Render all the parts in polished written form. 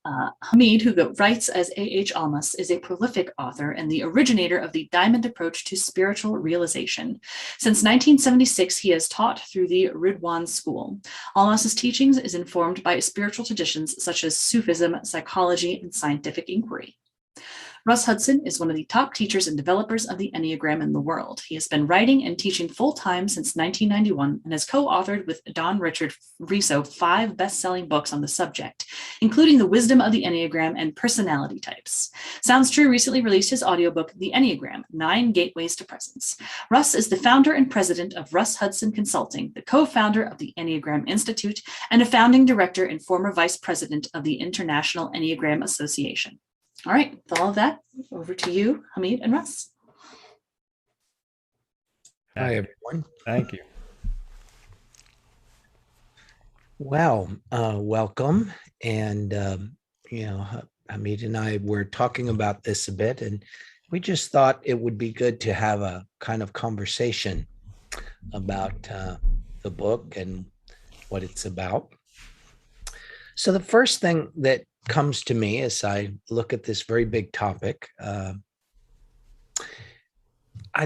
Hamid, who writes as A.H. Almaas, is a prolific author and the originator of the diamond approach to spiritual realization. Since 1976, he has taught through the Ridwan School. Almaas's teachings is informed by spiritual traditions such as Sufism, psychology, and scientific inquiry. Russ Hudson is one of the top teachers and developers of the Enneagram in the world. He has been writing and teaching full-time since 1991 and has co-authored with Don Richard Riso 5 best-selling books on the subject, including The Wisdom of the Enneagram and Personality Types. Sounds True recently released his audiobook, The Enneagram, 9 Gateways to Presence. Russ is the founder and president of Russ Hudson Consulting, the co-founder of the Enneagram Institute, and a founding director and former vice president of the International Enneagram Association. All right, with all of that, over to you, Hamid and Russ. Hi, everyone. Thank you. Well, welcome. And, Hamid and I were talking about this a bit, and we just thought it would be good to have a kind of conversation about the book and what it's about. So the first thing that comes to me as I look at this very big topic, I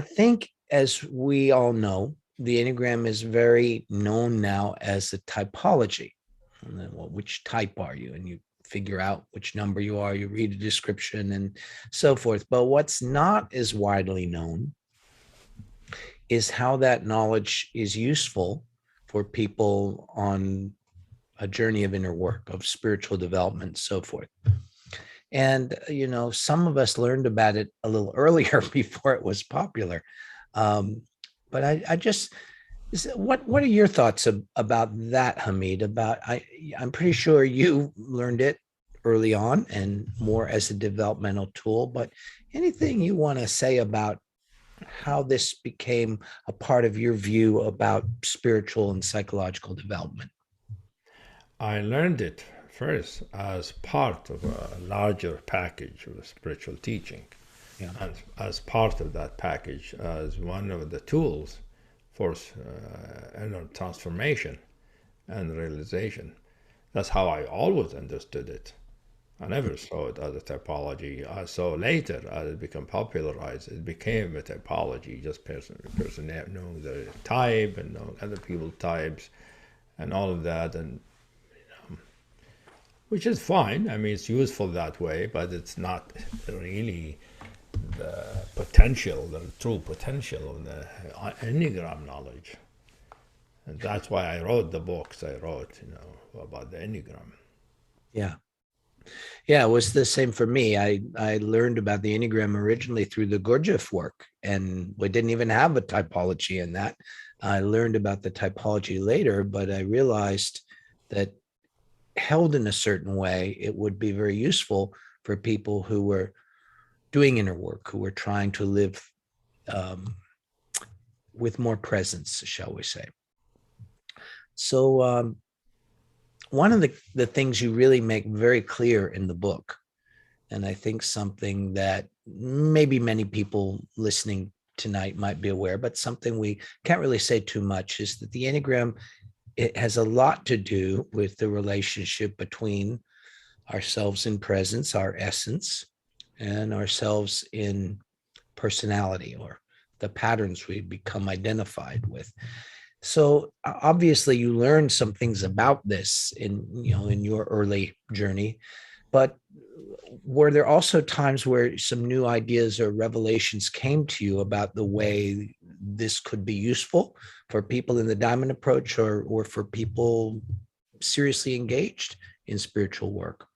think, as we all know, the Enneagram is very known now as a typology. And then, well, which type are you? And you figure out which number you are, you read a description and so forth. But what's not as widely known is how that knowledge is useful for people on a journey of inner work, of spiritual development, so forth. And, some of us learned about it a little earlier before it was popular. But I just, what are your thoughts about that, Hamid? I'm pretty sure you learned it early on and more as a developmental tool, but anything you want to say about how this became a part of your view about spiritual and psychological development? I learned it first as part of a larger package of spiritual teaching. Yeah. And as part of that package, as one of the tools for inner transformation and realization. That's how I always understood it. I never saw it as a typology. I saw later, as it became popularized, it became a typology, just person knowing their type and knowing other people's types and all of that. And which is fine. I mean, it's useful that way, but it's not really the potential, the true potential of the Enneagram knowledge. And that's why I wrote the books I wrote, about the Enneagram. Yeah. Yeah, it was the same for me. I learned about the Enneagram originally through the Gurdjieff work, and we didn't even have a typology in that. I learned about the typology later, but I realized that held in a certain way, it would be very useful for people who were doing inner work, who were trying to live with more presence, shall we say. So one of the things you really make very clear in the book, and I think something that maybe many people listening tonight might be aware, but something we can't really say too much, is that the Enneagram, it has a lot to do with the relationship between ourselves in presence, our essence, and ourselves in personality, or the patterns we become identified with. So obviously you learned some things about this in your early journey, but were there also times where some new ideas or revelations came to you about the way this could be useful for people in the diamond approach, or for people seriously engaged in spiritual work?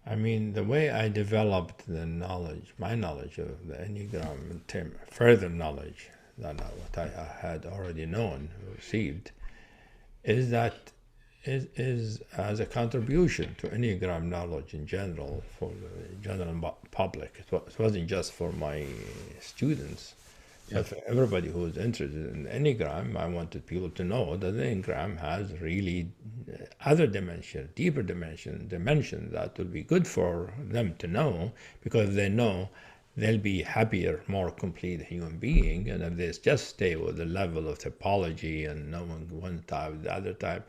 I mean, the way I developed the knowledge, my knowledge of the Enneagram, further knowledge than what I had already known, received, is that it is as a contribution to Enneagram knowledge in general for the general public. It wasn't just for my students, but for everybody who was interested in the Enneagram. I wanted people to know that the Enneagram has really other dimension, deeper dimension that will be good for them to know, because they know they'll be happier, more complete human being. And if they just stay with the level of typology and knowing one type, the other type,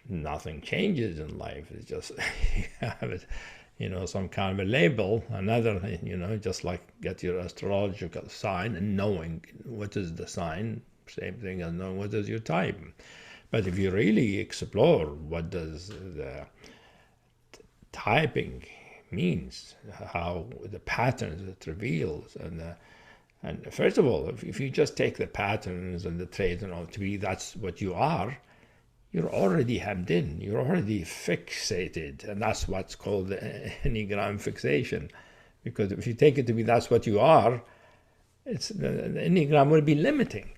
Nothing changes in life. It's just you have it, some kind of a label. Another, just like get your astrological sign and knowing what is the sign. Same thing as knowing what is your type. But if you really explore what does the typing means, how the patterns it reveals, and first of all, if you just take the patterns and the traits to be that's what you are, you're already hemmed in, you're already fixated, and that's what's called the Enneagram fixation. Because if you take it to be that's what you are, the Enneagram will be limiting.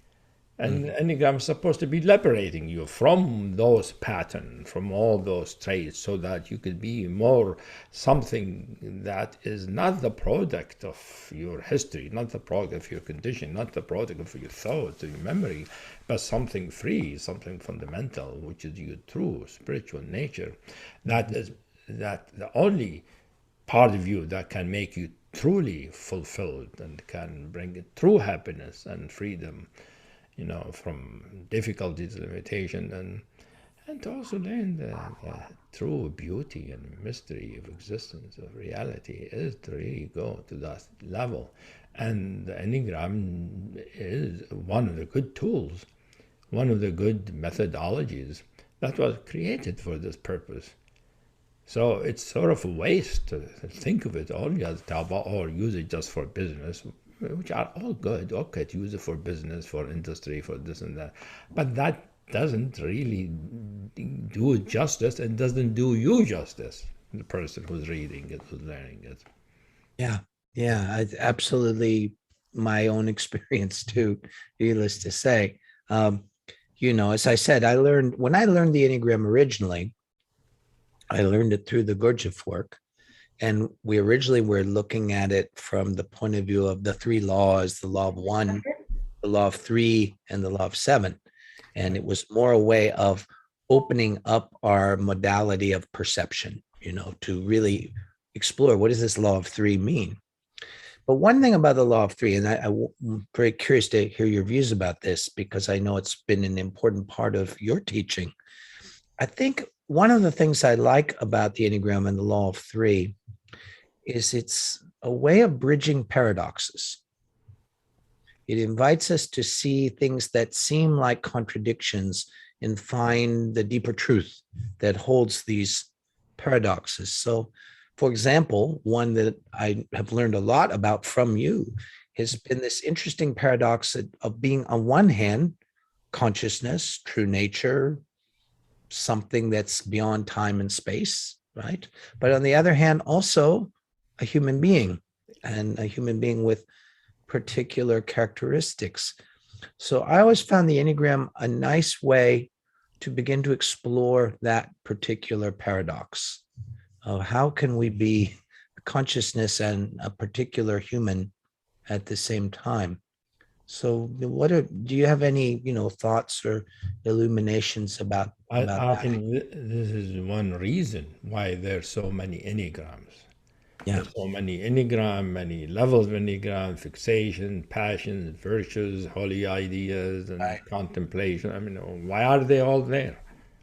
And Enneagram is supposed to be liberating you from those patterns, from all those traits, so that you could be more something that is not the product of your history, not the product of your condition, not the product of your thoughts, your memory, but something free, something fundamental, which is your true spiritual nature. That is the only part of you that can make you truly fulfilled and can bring true happiness and freedom, from difficulties, limitation, and to also learn the true beauty and mystery of existence, of reality, is to really go to that level. And the Enneagram is one of the good tools, one of the good methodologies that was created for this purpose. So it's sort of a waste to think of it only as Taba or use it just for business, which are all good. Okay, to use it for business, for industry, for this and that. But that doesn't really do it justice and doesn't do you justice, the person who's reading it, who's learning it. Yeah, absolutely my own experience too, needless to say. As I said, when I learned the Enneagram originally, I learned it through the Gurdjieff work. And we originally were looking at it from the point of view of the three laws, the law of one, the law of three, and the law of seven. And it was more a way of opening up our modality of perception, to really explore what does this law of three mean? But one thing about the law of three, and I'm very curious to hear your views about this, because I know it's been an important part of your teaching. I think one of the things I like about the Enneagram and the law of three is it's a way of bridging paradoxes. It invites us to see things that seem like contradictions and find the deeper truth that holds these paradoxes. So, for example, one that I have learned a lot about from you has been this interesting paradox of being, on one hand, consciousness, true nature, something that's beyond time and space, right? But on the other hand, also a human being, and a human being with particular characteristics. So I always found the Enneagram a nice way to begin to explore that particular paradox of how can we be a consciousness and a particular human at the same time. So do you have any, thoughts or illuminations about I that? think this is one reason why there's so many Enneagrams. Yeah. There's so many Enneagram, many levels of Enneagram, fixation, passions, virtues, holy ideas, and Right. contemplation. I mean, why are they all there?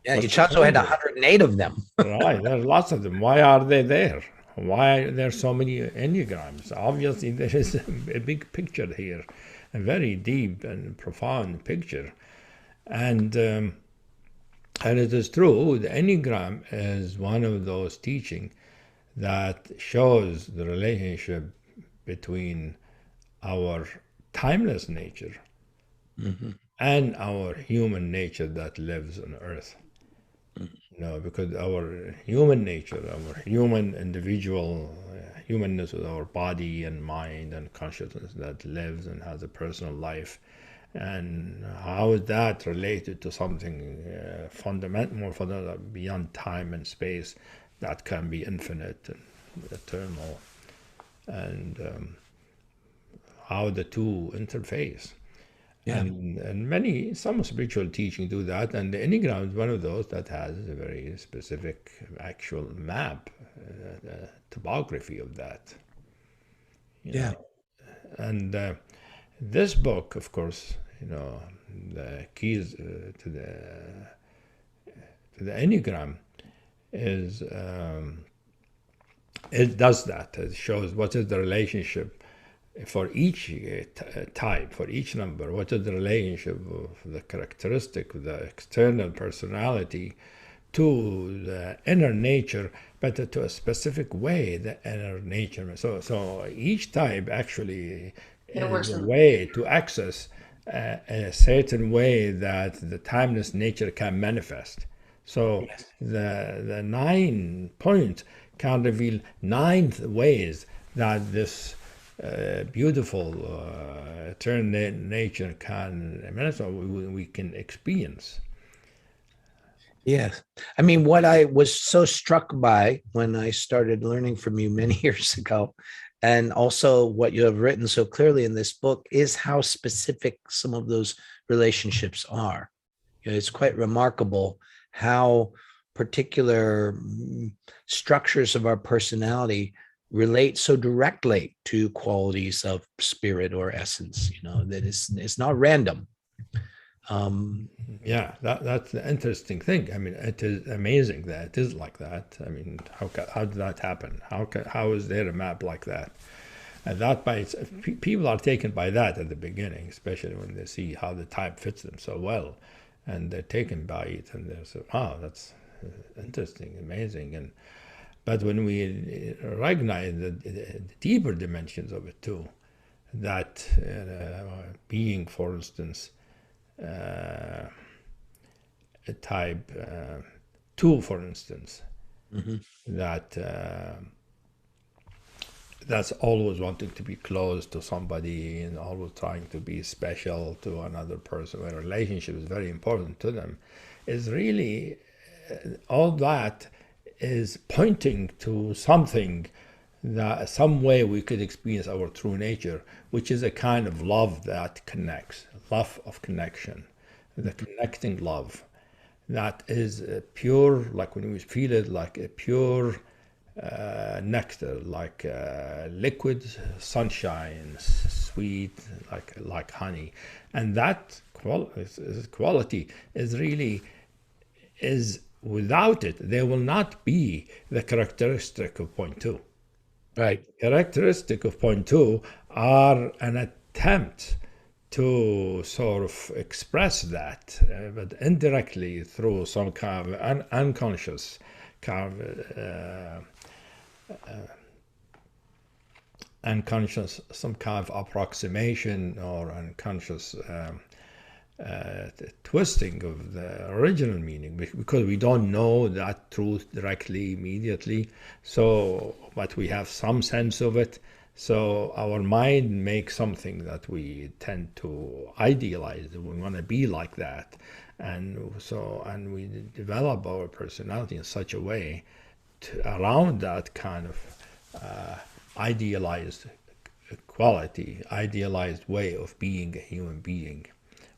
Yeah, What's you the also had point? 108 of them. Right, there are lots of them. Why are they there? Why are there so many Enneagrams? Obviously, there is a big picture here, a very deep and profound picture. And it is true, the Enneagram is one of those teachings that shows the relationship between our timeless nature and our human nature that lives on earth. Because our human nature, our human individual humanness with our body and mind and consciousness that lives and has a personal life, and how is that related to something more fundamental beyond time and space that can be infinite and eternal, and how the two interface. Yeah. And some spiritual teaching do that, and the Enneagram is one of those that has a very specific actual map, topography of that. Yeah. And this book, of course, the keys the Enneagram is it does that. It shows what is the relationship for each type, for each number, what is the relationship of the characteristic of the external personality to the inner nature, but to a specific way, the inner nature. So each type actually is a way to access a certain way that the timeless nature can manifest. So the 9 points can reveal 9 ways that this beautiful eternal nature can manifest, we can experience. Yes. I mean, what I was so struck by when I started learning from you many years ago, and also what you have written so clearly in this book, is how specific some of those relationships are. You know, it's quite remarkable how particular structures of our personality relate so directly to qualities of spirit or essence, you know, that it's not random. Yeah, that's the interesting thing. I mean, it is amazing that it is like that. I mean, how did that happen? How is there a map like that? And that by people are taken by that at the beginning, especially when they see how the type fits them so well, and they're taken by it, and they say, "Wow, that's interesting, amazing." But when we recognize the deeper dimensions of it too, that being, for instance, a type 2, for instance, that that's always wanting to be close to somebody and always trying to be special to another person. A relationship is very important to them. Is really all that is pointing to something, that some way we could experience our true nature, which is a kind of love that connects, love of connection, the connecting love that is pure, like when we feel it, like a pure nectar, like liquid sunshine, sweet, like honey. And that quality is really, is without it, there will not be the characteristic of point 2. Right. Characteristic of point 2 are an attempt to sort of express that, but indirectly through some kind of unconscious kind of unconscious, some kind of approximation or unconscious twisting of the original meaning, because we don't know that truth directly, immediately. So, but we have some sense of it. So our mind makes something that we tend to idealize. We want to be like that, and we develop our personality in such a way around that kind of idealized quality, idealized way of being a human being,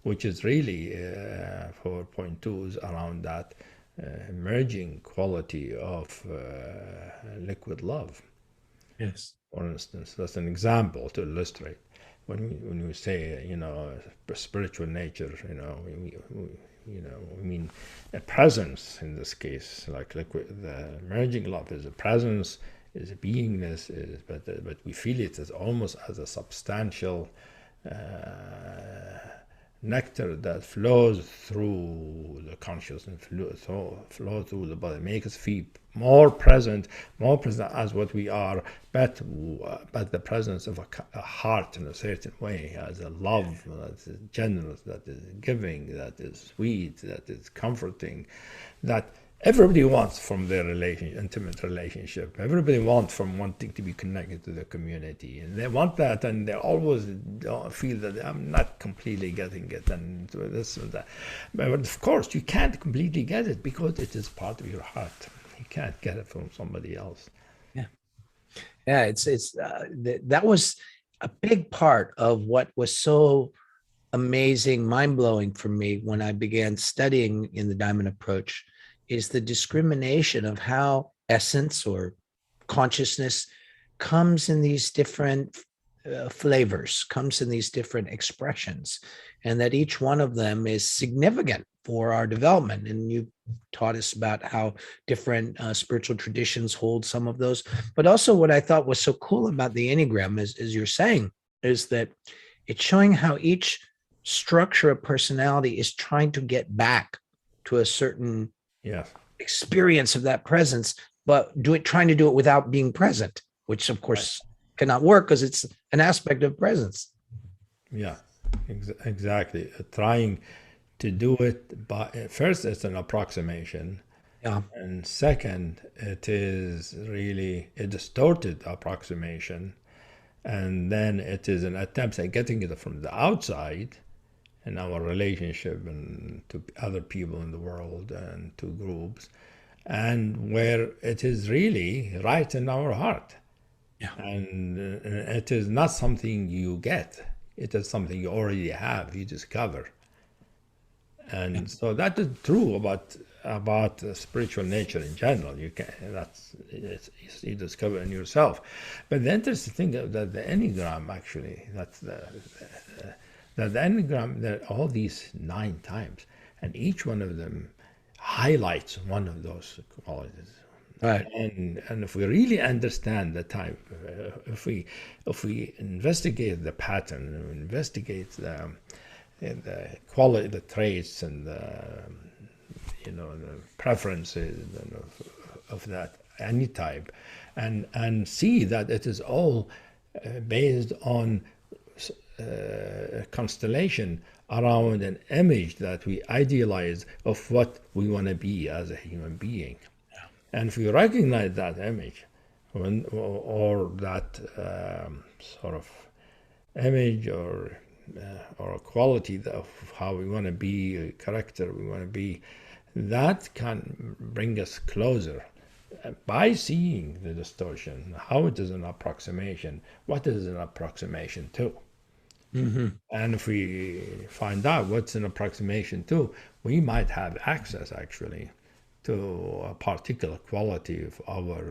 which is really for point 2 is around that emerging quality of liquid love. Yes. For instance, that's an example to illustrate. When we say, spiritual nature, we mean a presence in this case, like liquid. The emerging love is a presence, is a beingness, but we feel it as almost as a substantial nectar that flows through the consciousness, flow through the body, make us feel more present as what we are, but the presence of a heart in a certain way, as a love that is generous, that is giving, that is sweet, that is comforting, that everybody wants from their intimate relationship. Everybody wants from wanting to be connected to the community, and they want that, and they always feel that I'm not completely getting it, and this and that. But of course, you can't completely get it because it is part of your heart. You can't get it from somebody else. Yeah. That was a big part of what was so amazing, mind-blowing for me when I began studying in the Diamond Approach, is the discrimination of how essence or consciousness comes in these different flavors, comes in these different expressions, and that each one of them is significant for our development. And you taught us about how different spiritual traditions hold some of those. But also what I thought was so cool about the Enneagram is, as you're saying, is that it's showing how each structure of personality is trying to get back to a certain experience of that presence, but trying to do it without being present, which of course cannot work because it's an aspect of presence. Yeah, exactly. Trying to do it by first, it's an approximation. Yeah. And second, it is really a distorted approximation. And then it is an attempt at getting it from the outside in our relationship and to other people in the world and to groups, and where it is really right in our heart. Yeah. And it is not something you get. It is something you already have, you discover. And so that is true about spiritual nature in general. You can you discover in yourself. But the interesting thing that the Enneagram actually, that the Enneagram, there are all these 9 types, and each one of them highlights one of those qualities. Right. And if we really understand the type, if we investigate the pattern, investigate the quality, the traits, and the preferences of that any type, and see that it is all based on constellation around an image that we idealize of what we want to be as a human being. And if we recognize that image, or that sort of image or a quality of how we want to be, a character we want to be, that can bring us closer by seeing the distortion, how it is an approximation, what is an approximation to. Mm-hmm. And if we find out what's an approximation to, we might have access actually to a particular quality of our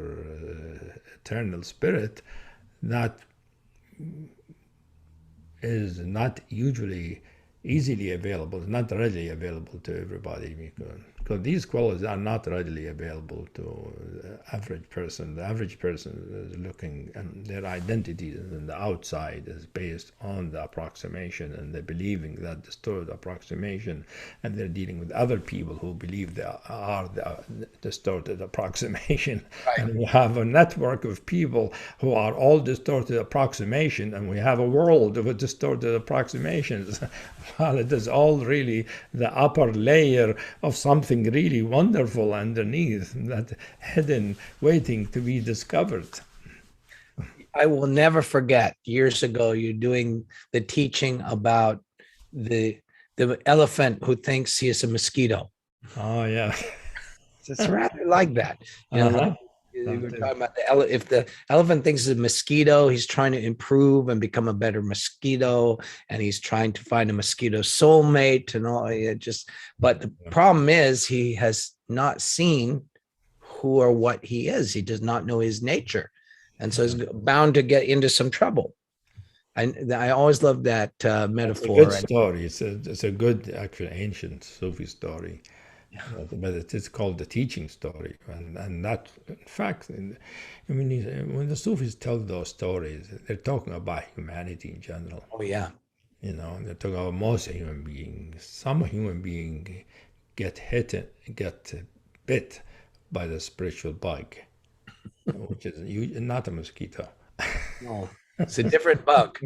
eternal spirit that is not usually easily available, not readily available to everybody, because these qualities are not readily available to the average person. The average person is looking, and their identity in the outside is based on the approximation, and they're believing that distorted approximation, and they're dealing with other people who believe they are the distorted approximation. Right. And we have a network of people who are all distorted approximation, and we have a world of distorted approximations. Well, it is all really the upper layer of something really wonderful underneath, that hidden, waiting to be discovered. I will never forget years ago you doing the teaching about the elephant who thinks he is a mosquito. Oh yeah, It's rather like that. You know, Uh-huh. we were talking about if the elephant thinks it's a mosquito, he's trying to improve and become a better mosquito, and he's trying to find a mosquito soulmate and all. But the problem is he has not seen who or what he is. He does not know his nature, and so he's bound to get into some trouble. I always love that metaphor. It's a good story. It's a good, actually, ancient Sufi story. But it is called the teaching story, and that, in fact, when the Sufis tell those stories, they're talking about humanity in general. Oh yeah, they're talking about most human beings. Some human being get bit by the spiritual bug, which is not a mosquito. no. It's a different bug.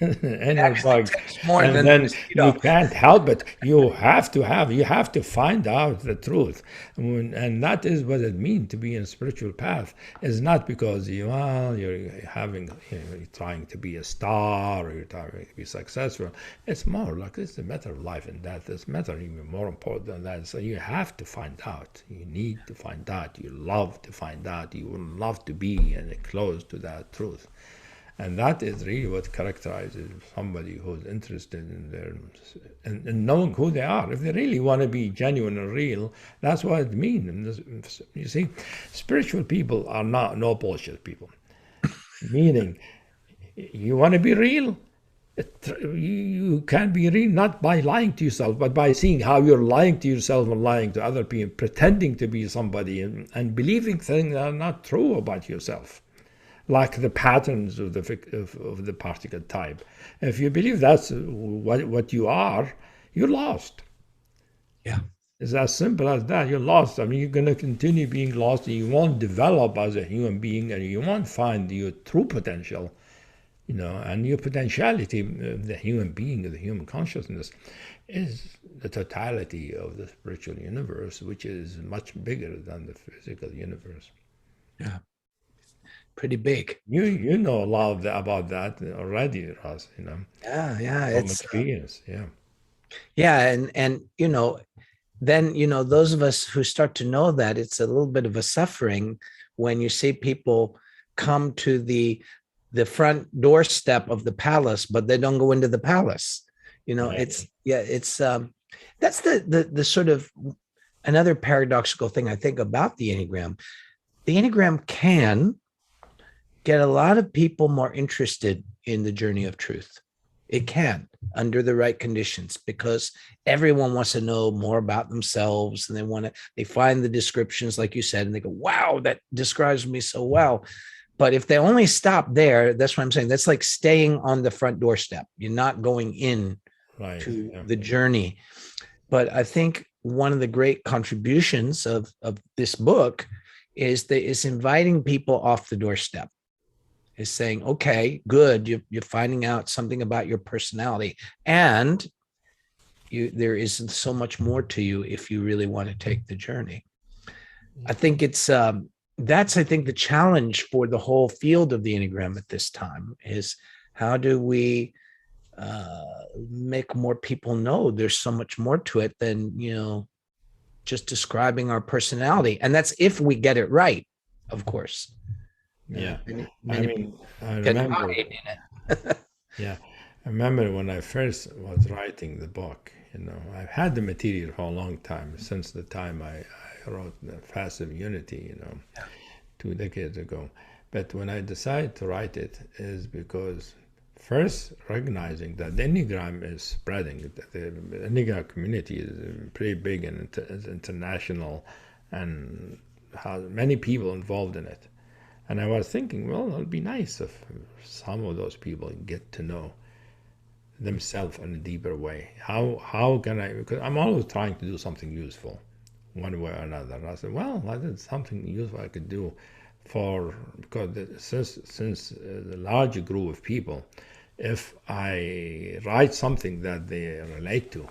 Any bug. More And than then mosquito. you can't help it. You have to find out the truth. And that is what it means to be in a spiritual path. It's not because you're trying to be a star, or you're trying to be successful. It's more like it's a matter of life and death. It's a matter even more important than that. So you have to find out. You need to find out. You love to find out. You would love to be close to that truth. And that is really what characterizes somebody who's interested in knowing who they are. If they really want to be genuine and real, that's what it means. You see, spiritual people are not no bullshit people. Meaning, You want to be real? You can be real not by lying to yourself, but by seeing how you're lying to yourself and lying to other people, pretending to be somebody and believing things that are not true about yourself, like the patterns of the particle type. If you believe that's what you are, you're lost. Yeah. It's as simple as that. You're lost. I mean, you're going to continue being lost, and you won't develop as a human being, and you won't find your true potential, and your potentiality, the human being, the human consciousness, is the totality of the spiritual universe, which is much bigger than the physical universe. Yeah. Pretty big. You know a lot about that already, Russ, Yeah. from It's experience. Yeah. yeah. And then, those of us who start to know that, it's a little bit of a suffering when you see people come to the front doorstep of the palace, but they don't go into the palace. It's that's the sort of another paradoxical thing I think about the Enneagram. The Enneagram can get a lot of people more interested in the journey of truth. It can, under the right conditions, because everyone wants to know more about themselves, and they find the descriptions, like you said, and they go, wow, that describes me so well. But if they only stop there, that's what I'm saying. That's like staying on the front doorstep. You're not going in to the journey. But I think one of the great contributions of this book is inviting people off the doorstep. Is saying, okay, good, you're finding out something about your personality, and there is so much more to you if you really want to take the journey. I think it's that's the challenge for the whole field of the Enneagram at this time is how do we make more people know there's so much more to it than just describing our personality, and that's if we get it right, of course. Yeah, many I remember. Yeah, I remember when I first was writing the book. I've had the material for a long time, since the time I wrote the Facets of Unity. 2 decades ago. But when I decided to write it, is because first recognizing that the Enneagram is spreading. The Enneagram community is pretty big and is international, and has many people involved in it. And I was thinking, well, it'd be nice if some of those people get to know themselves in a deeper way. How can I, because I'm always trying to do something useful one way or another. And I said, well, I did something useful I could do because since the larger group of people, if I write something that they relate to,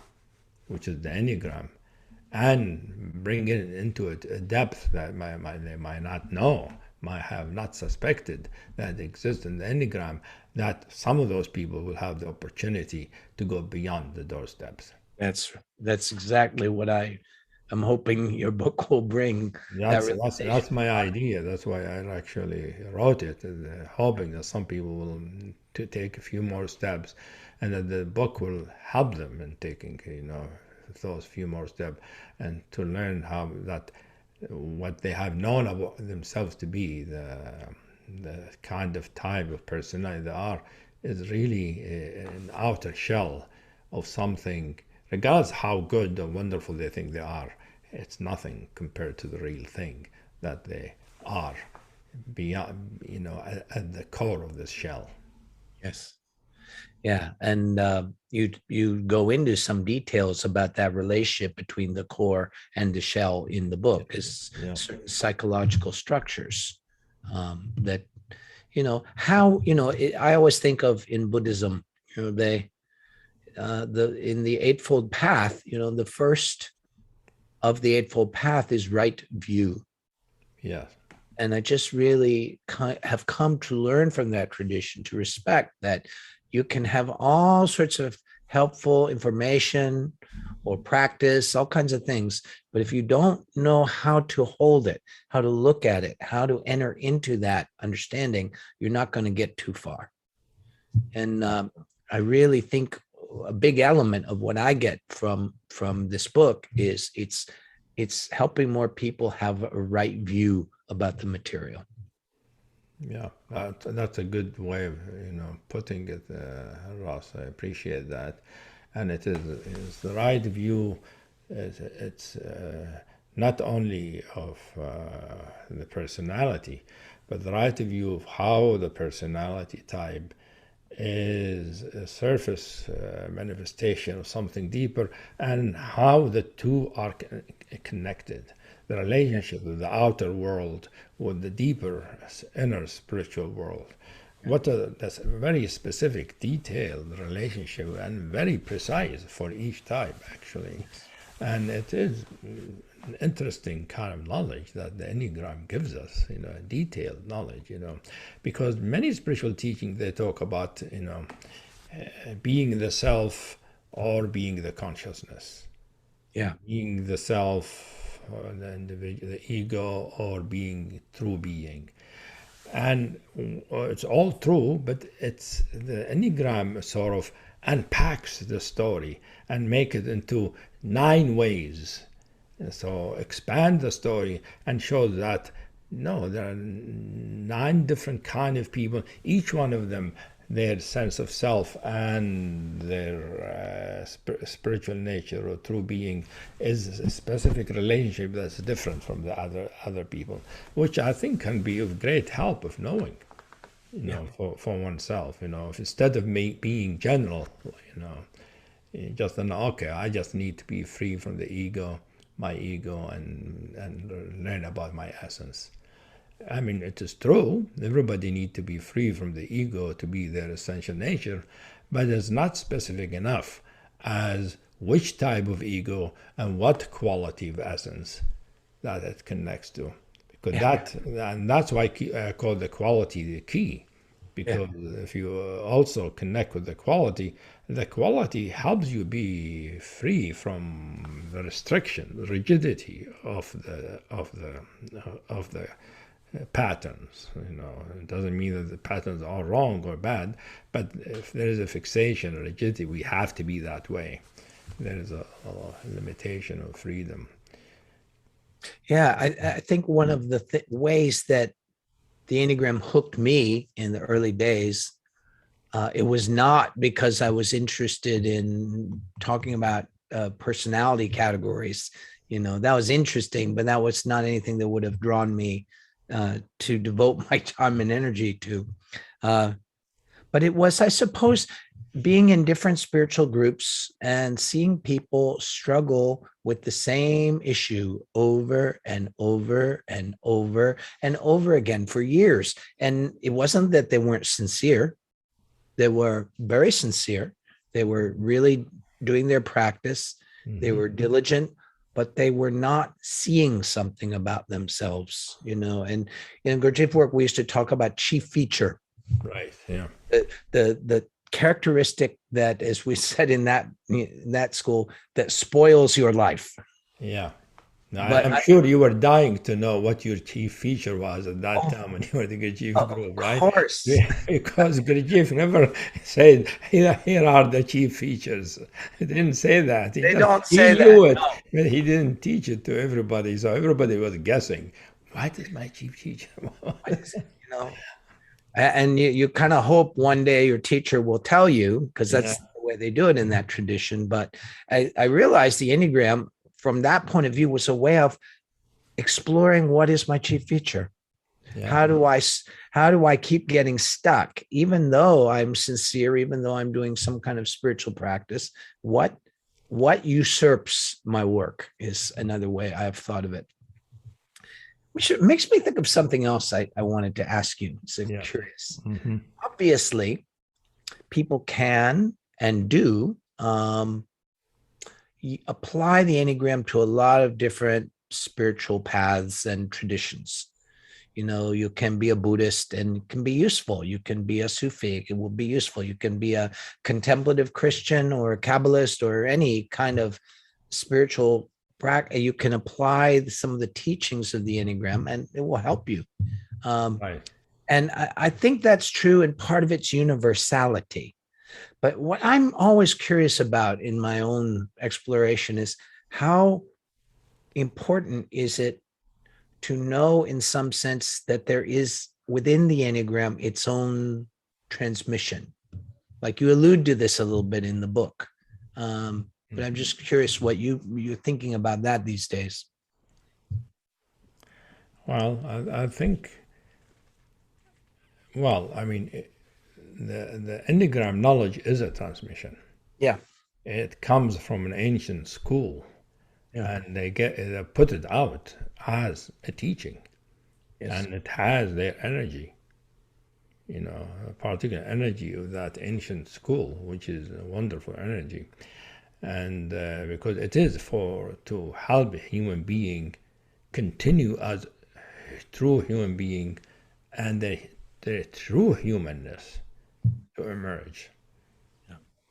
which is the Enneagram, and bring it into a depth that they might not know, might have not suspected that exists in the Enneagram, that some of those people will have the opportunity to go beyond the doorsteps. That's exactly what I'm hoping your book will bring. That's my idea. That's why I actually wrote it, hoping that some people will to take a few more steps, and that the book will help them in taking those few more steps, and to learn how that what they have known about themselves to be, the kind of type of personality they are, is really an outer shell of something. Regardless how good or wonderful they think they are, it's nothing compared to the real thing that they are beyond, at the core of this shell. Yes. Yeah, and you go into some details about that relationship between the core and the shell in the book, is certain psychological structures that how I always think of in Buddhism, they in the Eightfold Path, the first of the Eightfold Path is right view. Yeah. And I just really have come to learn from that tradition, to respect that you can have all sorts of helpful information or practice, all kinds of things. But if you don't know how to hold it, how to look at it, how to enter into that understanding, you're not going to get too far. And I really think a big element of what I get from this book is it's helping more people have a right view about the material. Yeah, that's a good way of putting it, Ross. I appreciate that, and it is the right view. It's not only of the personality, but the right view of how the personality type is a surface manifestation of something deeper, and how the two are connected. The relationship of the outer world with the deeper inner spiritual world. That's a very specific, detailed relationship and very precise for each type, actually. And it is an interesting kind of knowledge that the Enneagram gives us, detailed knowledge, because many spiritual teachings, they talk about, being the self or being the consciousness, Yeah. being the self, or the individual, the ego, or being true being. And it's all true, but it's the Enneagram sort of unpacks the story and make it into 9 ways. And so expand the story and show that no, there are 9 different kind of people, each one of them, their sense of self and their spiritual nature or true being is a specific relationship that's different from the other people, which I think can be of great help of knowing, for oneself. If instead of me being general, you just know, okay, I just need to be free from the ego, my ego, and learn about my essence. I mean, it is true. Everybody needs to be free from the ego to be their essential nature, but it's not specific enough as which type of ego and what quality of essence that it connects to. Because that's why I call the quality the key. Because if you also connect with the quality helps you be free from the restriction, the rigidity of the patterns. It doesn't mean that the patterns are wrong or bad, but if there is a fixation or rigidity, we have to be that way. There is a limitation of freedom. Yeah, I think one of the ways that the Enneagram hooked me in the early days, it was not because I was interested in talking about personality categories. That was interesting, but that was not anything that would have drawn me to devote my time and energy to. But it was, I suppose, being in different spiritual groups and seeing people struggle with the same issue over and over and over and over again for years. And it wasn't that they weren't sincere. They were very sincere. They were really doing their practice. They were diligent, but they were not seeing something about themselves, And in Gurdjieff work, we used to talk about chief feature. Right. Yeah. The characteristic that, as we said in that school, that spoils your life. Yeah. No, But I'm sure you were dying to know what your chief feature was at that time when you were the Gurdjieff group, right? Of course. Because Gurdjieff never said, here are the chief features. He didn't say that. They don't say He knew that. it, but he didn't teach it to everybody. So everybody was guessing, what is my chief feature? And you kind of hope one day your teacher will tell you, because that's the way they do it in that tradition. But I realized the Enneagram, from that point of view, was a way of exploring what is my chief feature. Yeah. How do I keep getting stuck, even though I'm sincere, even though I'm doing some kind of spiritual practice? What usurps my work is another way I've thought of it. It makes me think of something else I wanted to ask you. So curious. Obviously, people can and do apply the Enneagram to a lot of different spiritual paths and traditions. You can be a Buddhist and it can be useful. You can be a Sufi, it will be useful. You can be a contemplative Christian or a Kabbalist or any kind of spiritual practice. You can apply some of the teachings of the Enneagram and it will help you. Right. And I think that's true in part of its universality. But what I'm always curious about in my own exploration is how important is it to know, in some sense, that there is within the Enneagram its own transmission. Like you allude to this a little bit in the book. But I'm just curious what you're thinking about that these days. Well, I think, well, I mean, the Enneagram knowledge is a transmission. Yeah. It comes from an ancient school, Yeah. and they put it out as a teaching, Yes. and it has their energy, a particular energy of that ancient school, which is a wonderful energy. And because it is to help a human being continue as a true human being and their true humanness to emerge.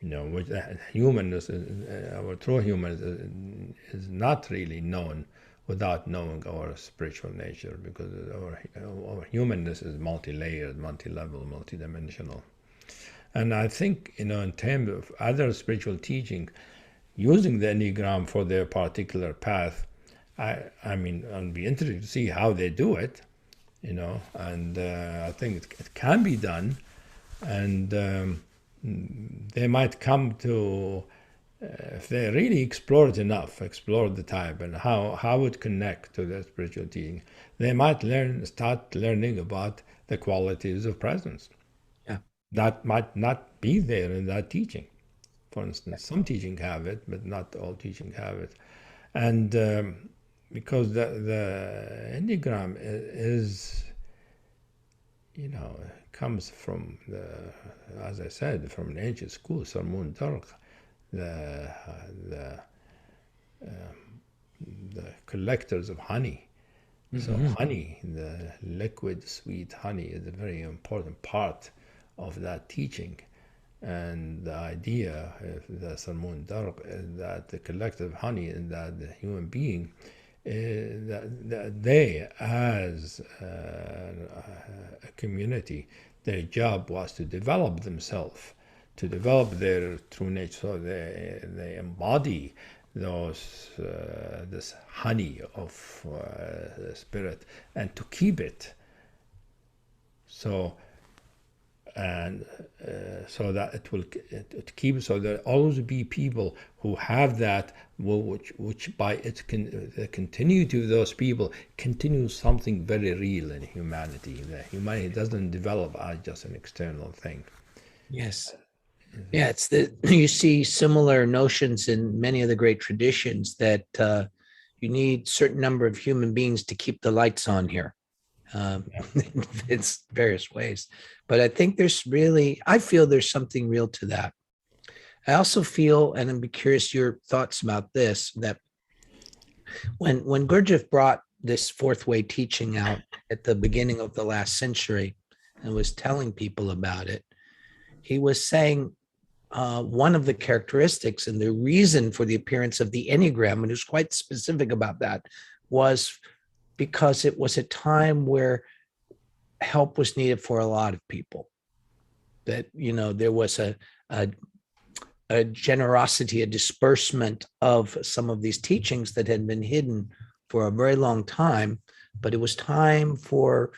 Which humanness, our true human is not really known without knowing our spiritual nature, because our humanness is multi-layered, multi-level, multi-dimensional. And I think, in terms of other spiritual teaching, using the Enneagram for their particular path, I mean, I'll be interested to see how they do it, and I think it can be done, and they might come to, if they really explore it enough, explore the type and how it connect to their spiritual teaching, they might start learning about the qualities of presence. Yeah. That might not be there in that teaching. For instance, some teaching have it, but not all teaching have it. And because the Enneagram is, comes from as I said, from an ancient school, Salmun Tarq, the collectors of honey. So honey, the liquid sweet honey, is a very important part of that teaching. And the idea of the Salmun Darq is that the collective honey, and that the human being, that they, as a community, their job was to develop themselves, to develop their true nature, so they embody this honey of the spirit, and to keep it. So that it keeps, so there always be people who have that, which by the continuity of those people continues something very real in humanity. The humanity doesn't develop as just an external thing. Yes. Yeah, it's you see similar notions in many of the great traditions that you need certain number of human beings to keep the lights on here. It's various ways, but I think I feel there's something real to that. I also feel, and I'd be curious your thoughts about this, that when Gurdjieff brought this fourth way teaching out at the beginning of the last century and was telling people about it, he was saying one of the characteristics and the reason for the appearance of the Enneagram, and he was quite specific about that, was because it was a time where help was needed for a lot of people. That, there was a generosity, a disbursement of some of these teachings that had been hidden for a very long time, but it was time for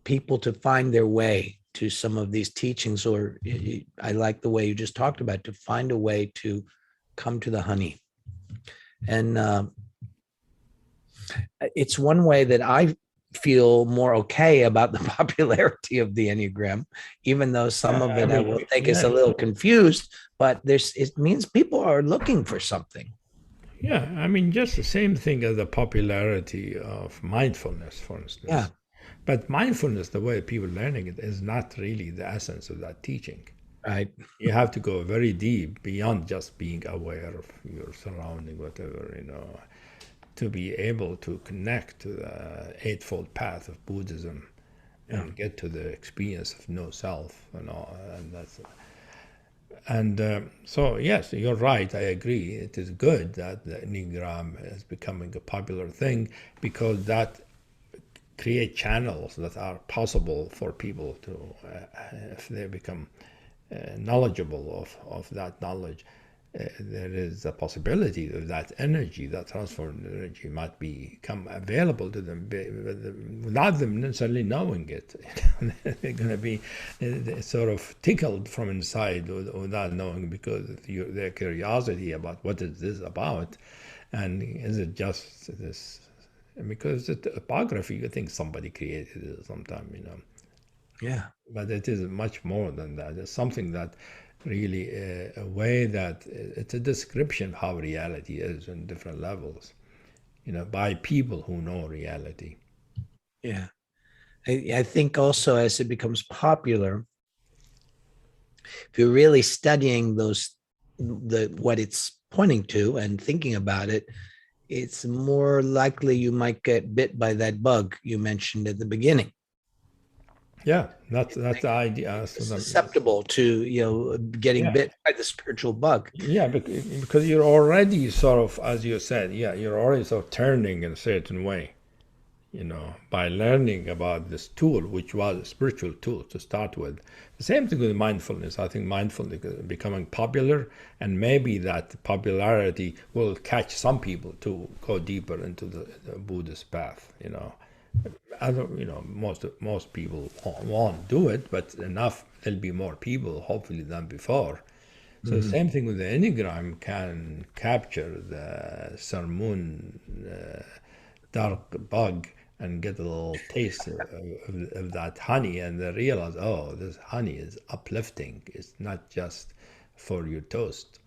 people to find their way to some of these teachings, or I like the way you just talked about, to find a way to come to the honey. And it's one way that I feel more okay about the popularity of the Enneagram, even though some of it I will think is a little confused, but it means people are looking for something. Yeah, I mean, just the same thing as the popularity of mindfulness, for instance. Yeah. But mindfulness, the way people are learning it, is not really the essence of that teaching. Right. You have to go very deep beyond just being aware of your surrounding, whatever, to be able to connect to the Eightfold Path of Buddhism and get to the experience of no self and all. So yes, you're right. I agree. It is good that the Enneagram is becoming a popular thing, because that create channels that are possible for people to, if they become knowledgeable of that knowledge, there is a possibility that that energy, that transformed energy, might become available to them without them necessarily knowing it. They're going to be sort of tickled from inside without knowing, because their curiosity about what is this about, and is it just this? Because the topography, you think somebody created it sometime, Yeah. but it is much more than that. It's something that really a way that it's a description of how reality is in different levels, by people who know reality. Yeah. I think also as it becomes popular, if you're really studying what it's pointing to and thinking about it, it's more likely you might get bit by that bug you mentioned at the beginning. Yeah, that's the idea. Susceptible to getting bit by the spiritual bug. Yeah, because you're already sort of, as you said, you're already sort of turning in a certain way, by learning about this tool, which was a spiritual tool to start with. The same thing with mindfulness. I think mindfulness is becoming popular, and maybe that popularity will catch some people to go deeper into the Buddhist path. Most people won't do it, but enough, there'll be more people, hopefully, than before. So the same thing with the Enneagram can capture the Sarmun dark bug and get a little taste of that honey, and they realize, oh, this honey is uplifting. It's not just for your toast.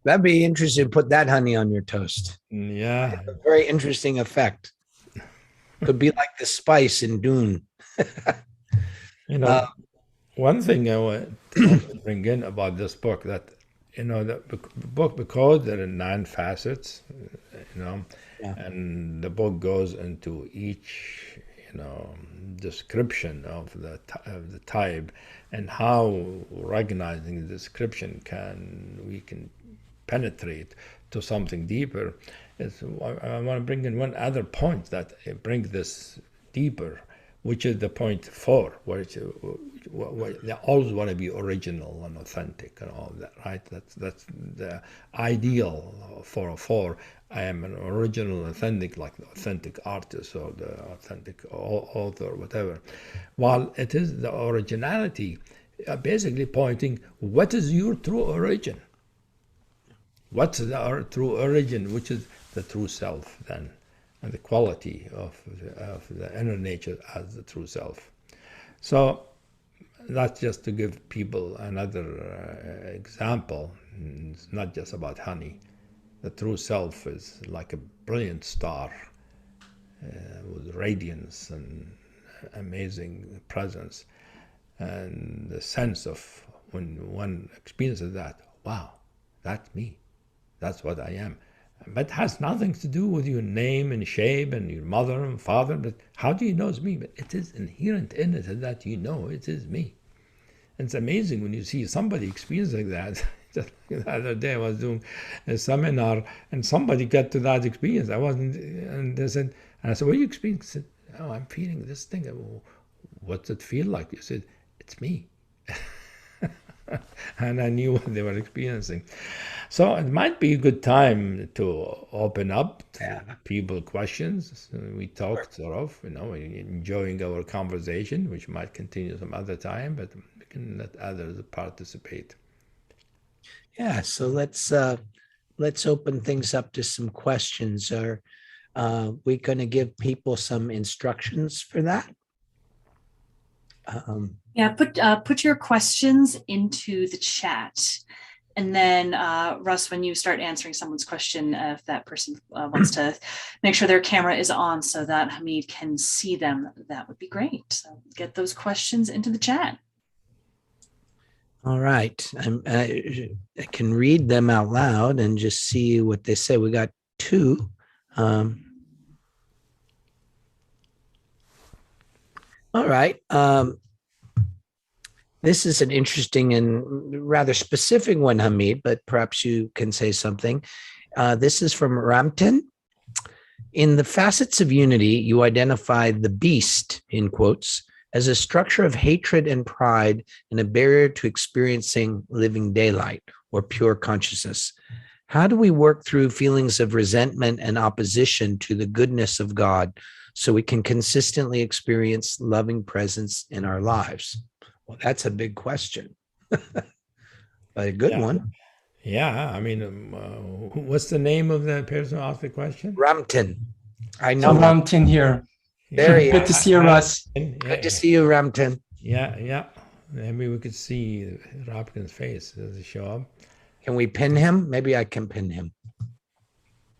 That'd be interesting. Put that honey on your toast. Yeah. A very interesting effect. Could be like the spice in Dune. One thing I want to bring in about this book, that the book, because there are 9 facets, and the book goes into each description of the type, and how recognizing the description we can penetrate to something deeper. I want to bring in one other point that brings this deeper, which is the point 4, where they always want to be original and authentic and all that, right? That's the ideal for a 4. I am an original, authentic, like the authentic artist or the authentic author, or whatever. While it is the originality, basically pointing, what is your true origin? What's the true origin, which is the true self then, and the quality of the inner nature as the true self. So that's just to give people another example. It's not just about honey. The true self is like a brilliant star with radiance and amazing presence, and the sense of when one experiences that, wow, that's me. That's what I am. But it has nothing to do with your name and shape and your mother and father. But how do you know it's me? But it is inherent in it that you know it is me. And it's amazing when you see somebody experiencing that. Just the other day I was doing a seminar and somebody got to that experience. And they said, and I said, what are you experiencing? I said, oh, I'm feeling this thing. What's it feel like? You said, it's me. And I knew what they were experiencing. So it might be a good time to open up to people questions. We talked sort of, enjoying our conversation, which might continue some other time, but we can let others participate. Yeah, so let's open things up to some questions. Are we going to give people some instructions for that? Put your questions into the chat. And then, Russ, when you start answering someone's question, if that person wants to make sure their camera is on so that Hamid can see them, that would be great. So get those questions into the chat. All right. I can read them out loud and just see what they say. We got 2. All right. This is an interesting and rather specific one, Hamid, but perhaps you can say something. This is from Ramtin. In the Facets of Unity, you identified the beast, in quotes, as a structure of hatred and pride and a barrier to experiencing living daylight or pure consciousness. How do we work through feelings of resentment and opposition to the goodness of God so we can consistently experience loving presence in our lives? Well, that's a big question, but a good one. Yeah, I mean, what's the name of the person who asked the question? Ramtin. I So know. Ramtin here. There he Good is. to see you, Russ. Good to see you, Ramtin. Yeah. Maybe we could see Robkin's face. Does it show up? Can we pin him? Maybe I can pin him.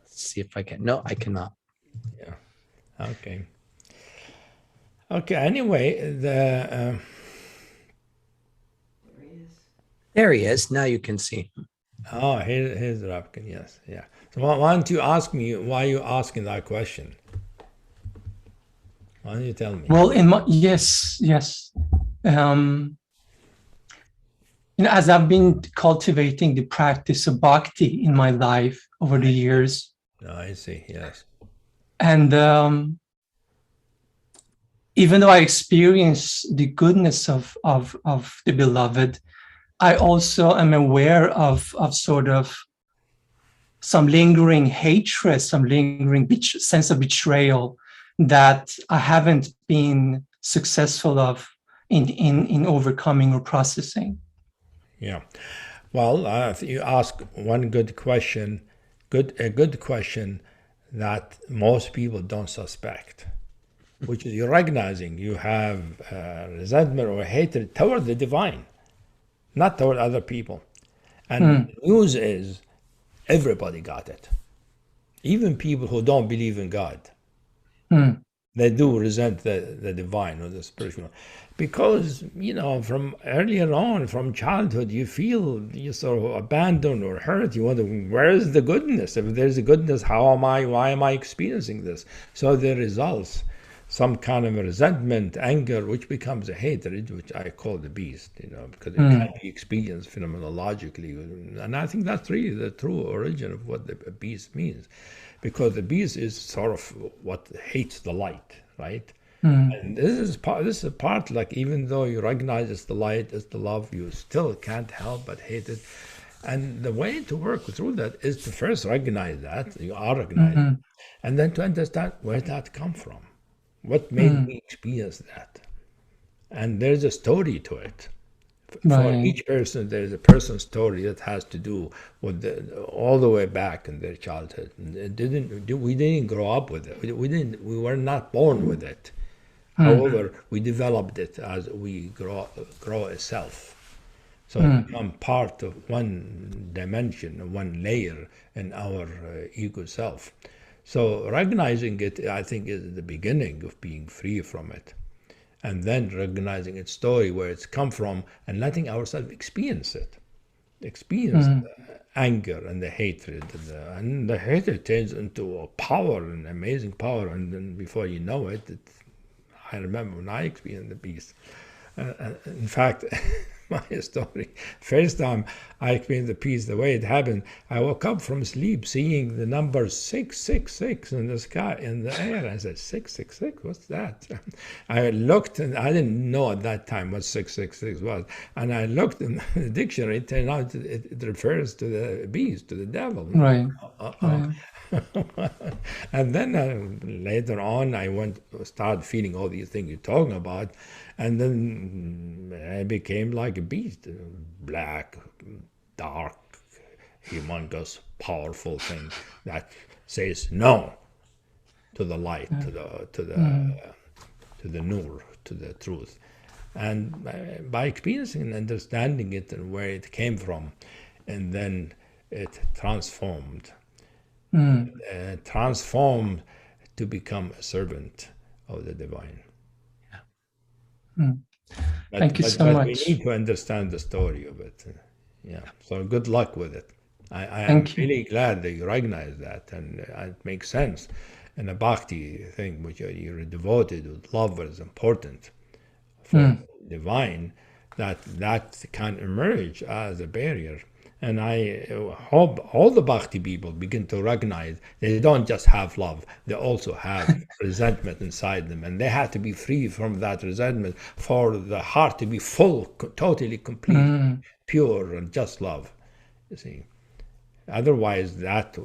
Let's see if I can. No, I cannot. Yeah. Okay. Anyway, There he is. Now you can see him. oh, here's Robkin. Yes. Yeah. So why don't you ask me why you asking that question? Why don't you tell me? Well, yes. As I've been cultivating the practice of bhakti in my life over the years, I see. Yes. and even though I experience the goodness of the beloved, I also am aware of sort of some lingering hatred, some lingering sense of betrayal that I haven't been successful of in overcoming or processing. Yeah. Well, you ask one good question, a good question that most people don't suspect, which is you're recognizing you have resentment or hatred toward the divine, not toward other people. And the news is everybody got it. Even people who don't believe in God, they do resent the divine or the spiritual. Because, from earlier on, from childhood, you feel you sort of abandoned or hurt. You wonder, where is the goodness? If there's a goodness, why am I experiencing this? So there results some kind of a resentment, anger, which becomes a hatred, which I call the beast, because it can be experienced phenomenologically. And I think that's really the true origin of what the beast means. Because the beast is sort of what hates the light, right? And this is a part, like, even though you recognize it's the light, it's the love, you still can't help but hate it. And the way to work through that is to first recognize that, you are recognizing, and then to understand where that come from. What made me experience that? And there's a story to it. For each person, there's a person's story that has to do with all the way back in their childhood. We didn't grow up with it. We were not born with it. However, we developed it as we grow a self. So it become part of one dimension, one layer in our ego self. So recognizing it, I think, is the beginning of being free from it. And then recognizing its story, where it's come from, and letting ourselves experience it. Experience the anger and the hatred. And the hatred turns into a power, an amazing power. And then before you know it, I remember when I experienced the beast. In fact, my story, first time I experienced the peace, the way it happened, I woke up from sleep seeing the number 666 in the sky, in the air. I said, 666, what's that? I looked, and I didn't know at that time what 666 was. And I looked in the dictionary, it turned out it refers to the beast, to the devil. Right. And then later on, I started feeling all these things you're talking about, and then I became like a beast, black, dark, humongous, powerful thing that says no to the light, to the nur, to the truth. And by experiencing and understanding it and where it came from, and then it transformed to become a servant of the divine. Thank you so much. We need to understand the story of it. Yeah. So good luck with it. I am really glad that you recognize that, and it makes sense. And a bhakti thing, which you're devoted with love, is important for divine. That can emerge as a barrier. And I hope all the Bhakti people begin to recognize they don't just have love, they also have resentment inside them. And they have to be free from that resentment for the heart to be full, totally complete, pure, and just love. You see. Otherwise, that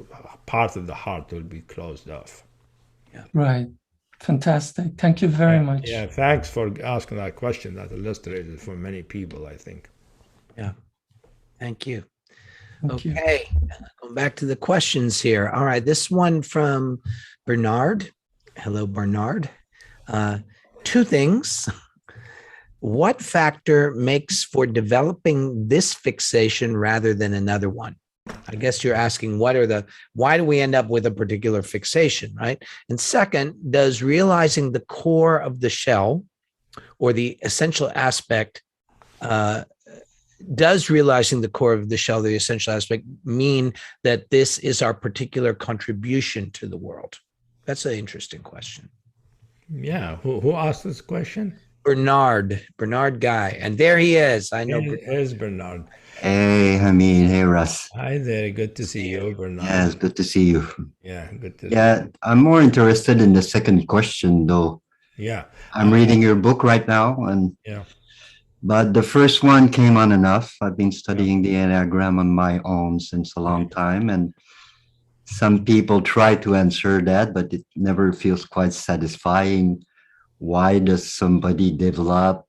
part of the heart will be closed off. Right. Fantastic. Thank you very much. Yeah, thanks for asking that question. That illustrated for many people, I think. Yeah. Thank you. Thank you. Okay. Going back to the questions here. All right. This one from Bernard. Hello, Bernard. Two things. What factor makes for developing this fixation rather than another one? I guess you're asking why do we end up with a particular fixation, right? And second, does realizing the core of the shell or the essential aspect, does realizing the core of the shell, the essential aspect, mean that this is our particular contribution to the world? That's an interesting question. Yeah, who asked this question? Bernard Guy. And there he is. I know. Here's Bernard. Hey, Hamid. Hey, Russ. Hi there. Good to see you, Bernard. Yeah, it's good to see you. Yeah, good to Yeah, I'm more interested in the second question, though. Yeah. I'm reading your book right now, but the first one came on enough. I've been studying the Enneagram on my own since a long time, and some people try to answer that, but it never feels quite satisfying. Why does somebody develop?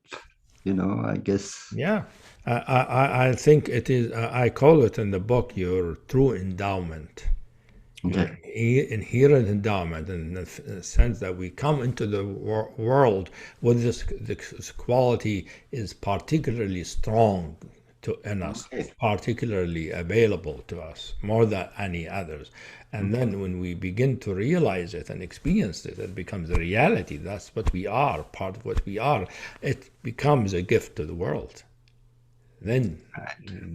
I guess. Yeah. I think it is, I call it in the book, your true endowment. Okay. Inherent endowment, in the sense that we come into the world with this quality is particularly strong in us, particularly available to us, more than any others. And then when we begin to realize it and experience it, it becomes a reality. That's what we are, part of what we are. It becomes a gift to the world. Then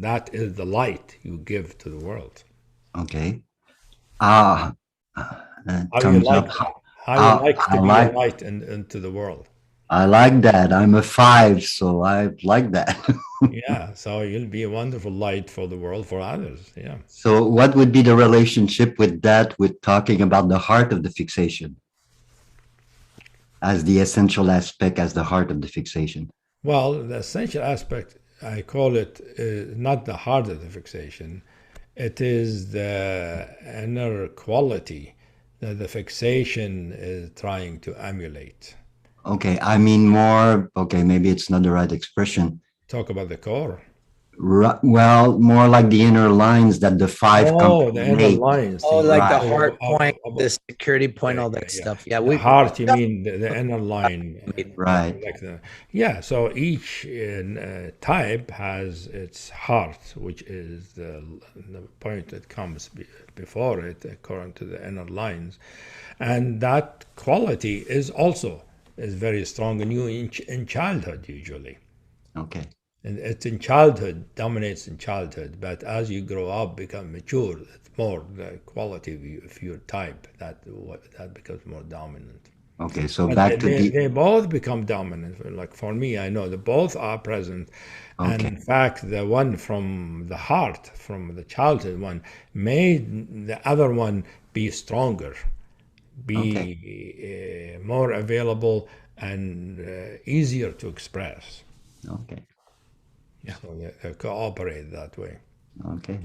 that is the light you give to the world. Okay. How you like to be a light into the world. I like that. I'm a 5, so I like that. Yeah, so you'll be a wonderful light for the world, for others. Yeah. So what would be the relationship with that, with talking about the heart of the fixation as the essential aspect, as the heart of the fixation? Well, the essential aspect, I call it not the heart of the fixation. It is the inner quality that the fixation is trying to emulate. Okay, I mean more, maybe it's not the right expression. Talk about the core. Well, more like the inner lines that the 5 the inner lines. Like the heart point, the security point, all that stuff. Yeah, the heart, you mean the inner line. Right. So each type has its heart, which is the point that comes before it, according to the inner lines. And that quality is very strong in you in childhood, usually. Okay. And it's in childhood, dominates in childhood, but as you grow up, become mature, it's more the quality of your type that becomes more dominant. Okay, so back to they both become dominant. Like for me, I know that both are present. Okay. And in fact, the one from the heart, from the childhood one, made the other one be stronger, be more available and easier to express. Okay. Yeah. So they cooperate that way. Okay.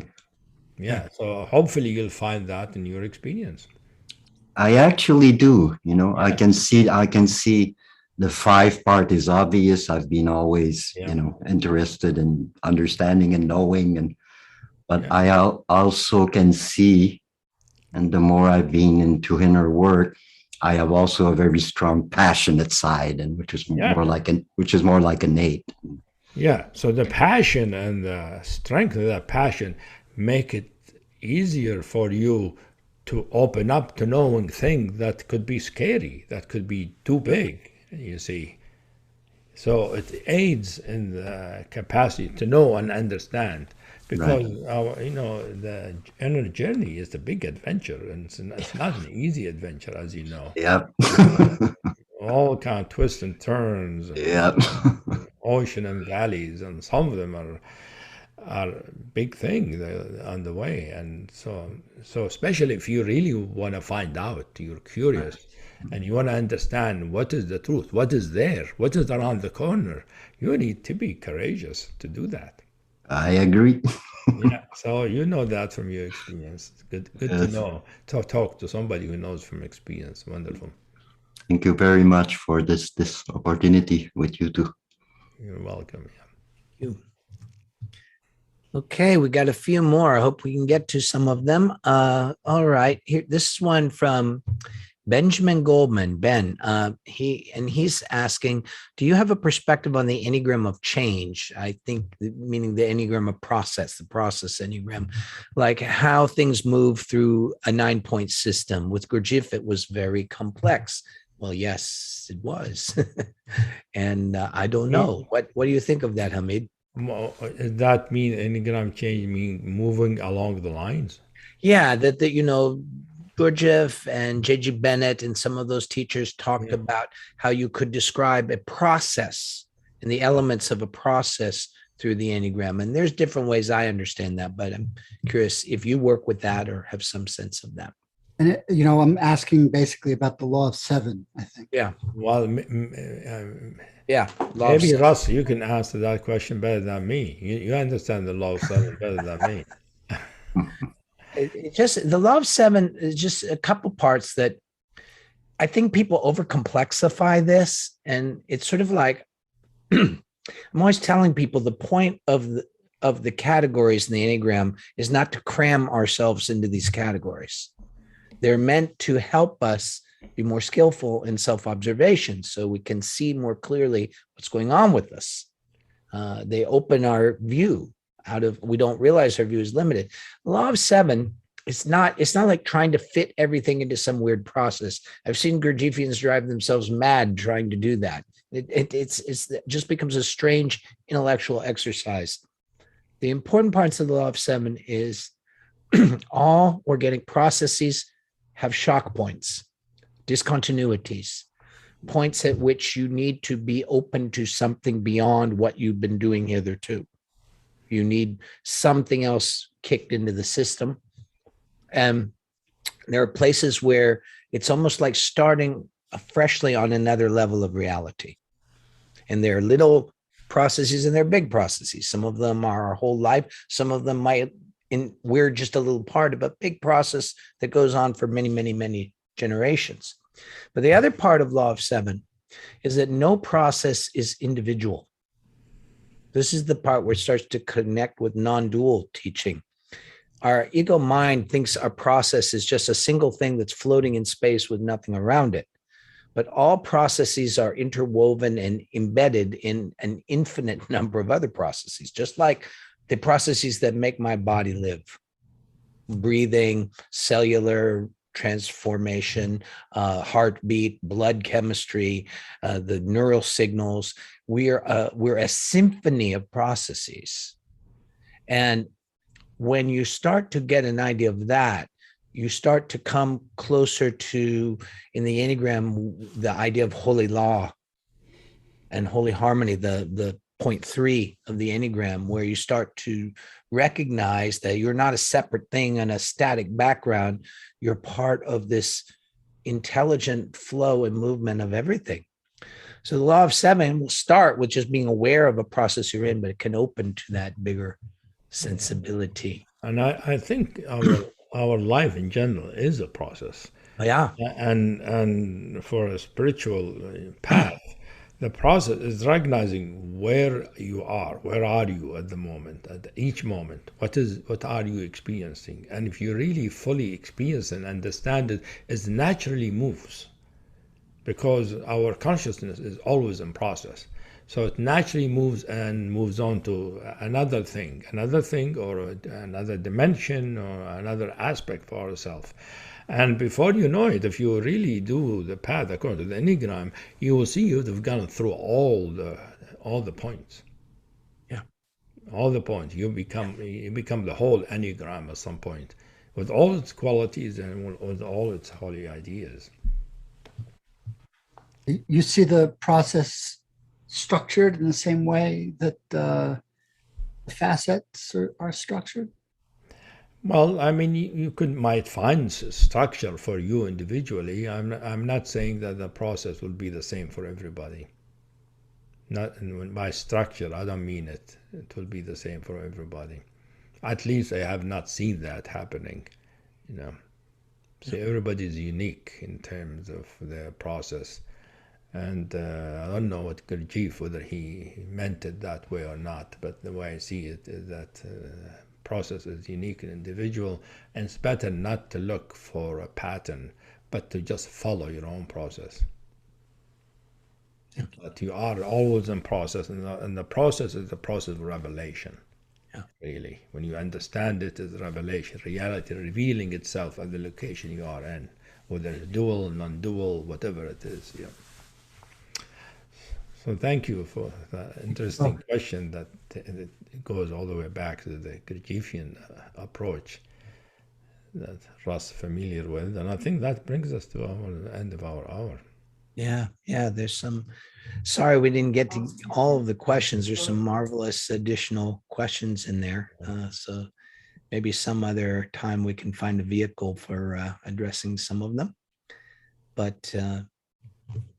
Yeah. So hopefully you'll find that in your experience. I actually do. I can see the 5 part is obvious. I've been always, interested in understanding and knowing, but I also can see, and the more I've been into inner work, I have also a very strong passionate side, and which is more like innate. Yeah. So the passion and the strength of that passion make it easier for you to open up to knowing things that could be scary, that could be too big, you see. So it aids in the capacity to know and understand, because the inner journey is a big adventure, and it's not an easy adventure, as you know. Yeah. All kind of twists and turns. Yeah. Ocean and valleys, and some of them are are a big thing on the way. And so especially if you really want to find out, you're curious, and you want to understand what is the truth, what is there, what is around the corner, you need to be courageous to do that. I agree. Yeah, so you know that from your experience. Good to Yes. know. Talk to somebody who knows from experience. Wonderful. Thank you very much for this opportunity with you too. You're welcome. You. Okay, we got a few more. I hope we can get to some of them. All right, here. This is one from Benjamin Goldman. Ben, he's asking, do you have a perspective on the Enneagram of change? I think meaning the Enneagram of process, the process Enneagram, like how things move through a 9-point system. With Gurdjieff, it was very complex. Well, yes, it was. And I don't know. What do you think of that, Hamid? Does that mean Enneagram change mean moving along the lines? Yeah, that Gurdjieff and J.G. Bennett and some of those teachers talked about how you could describe a process and the elements of a process through the Enneagram. And there's different ways I understand that, but I'm curious if you work with that or have some sense of that. And, I'm asking basically about the law of 7, I think. Yeah. Well, Law maybe Russ, you can answer that question better than me. You understand the law of 7 better than me. It just the law of 7 is just a couple parts that I think people overcomplexify this, and it's sort of like I'm always telling people the point of the categories in the Enneagram is not to cram ourselves into these categories. They're meant to help us be more skillful in self-observation so we can see more clearly what's going on with us. They open our view we don't realize our view is limited. The law of 7, it's not like trying to fit everything into some weird process. I've seen Gurdjieffians drive themselves mad trying to do that. It just becomes a strange intellectual exercise. The important parts of the law of 7 is all organic processes have shock points, discontinuities, points at which you need to be open to something beyond what you've been doing hitherto. You need something else kicked into the system. And there are places where it's almost like starting freshly on another level of reality. And there are little processes and there are big processes. Some of them are our whole life. Some of them we're just a little part of a big process that goes on for many, many, many generations. But the other part of law of 7 is that no process is individual. This is the part where it starts to connect with non-dual teaching. Our ego mind thinks our process is just a single thing that's floating in space with nothing around it. But all processes are interwoven and embedded in an infinite number of other processes, just like the processes that make my body live. Breathing, cellular transformation, heartbeat, blood chemistry, the neural signals. We're a symphony of processes. And when you start to get an idea of that, you start to come closer to, in the Enneagram, the idea of holy law and holy harmony, the point 3 of the Enneagram, where you start to recognize that you're not a separate thing on a static background. You're part of this intelligent flow and movement of everything. So the law of 7 will start with just being aware of a process you're in, but it can open to that bigger sensibility. And I think our life in general is a process. Yeah. And for a spiritual path, the process is recognizing where you are. Where are you at the moment, at each moment? What are you experiencing? And if you really fully experience and understand it, it naturally moves, because our consciousness is always in process. So it naturally moves and moves on to another thing, or another dimension, or another aspect for ourselves. And before you know it, if you really do the path according to the Enneagram, you will see you've gone through all the points. Yeah, all the points. You become the whole Enneagram at some point, with all its qualities and with all its holy ideas. You see the process structured in the same way that facets are structured? Well, I mean, you might find structure for you individually. I'm not saying that the process will be the same for everybody. Not by structure, I don't mean it. It will be the same for everybody. At least I have not seen that happening. So everybody is unique in terms of their process. And I don't know what Gurdjieff, whether he meant it that way or not, but the way I see it is that process is unique and individual, and it's better not to look for a pattern, but to just follow your own process. But you are always in process, and the process is the process of revelation. Really, when you understand it as revelation, reality revealing itself at the location you are in, whether it's dual, non-dual, whatever it is. So thank you for the interesting question that it goes all the way back to the Gurdjieffian approach that Russ is familiar with. And I think that brings us to the end of our hour. Yeah, there's some, sorry we didn't get to all of the questions. There's some marvelous additional questions in there. So maybe some other time we can find a vehicle for addressing some of them. But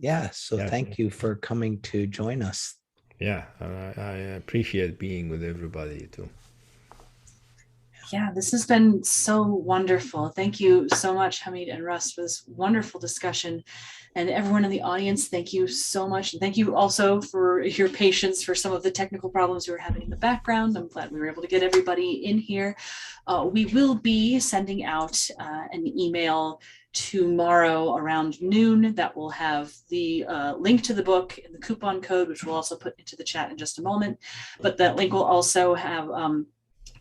thank you for coming to join us. Yeah, I appreciate being with everybody too. Yeah, this has been so wonderful. Thank you so much, Hamid and Russ, for this wonderful discussion. And everyone in the audience, thank you so much. And thank you also for your patience for some of the technical problems we were having in the background. I'm glad we were able to get everybody in here. We will be sending out an email tomorrow around noon that will have the link to the book and the coupon code, which we'll also put into the chat in just a moment. But that link will also have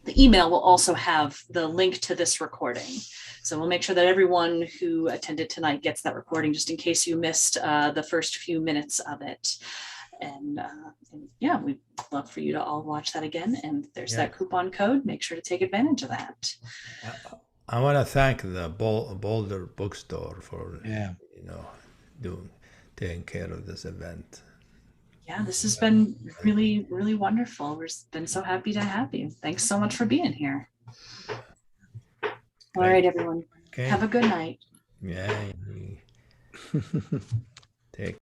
the email will also have the link to this recording. So we'll make sure that everyone who attended tonight gets that recording, just in case you missed the first few minutes of it. And we'd love for you to all watch that again. And there's that coupon code. Make sure to take advantage of that. I want to thank the Boulder Bookstore for taking care of this event. Yeah, this has been really, really wonderful. We've been so happy to have you. Thanks so much for being here. All right, everyone. Okay. Have a good night. Yeah.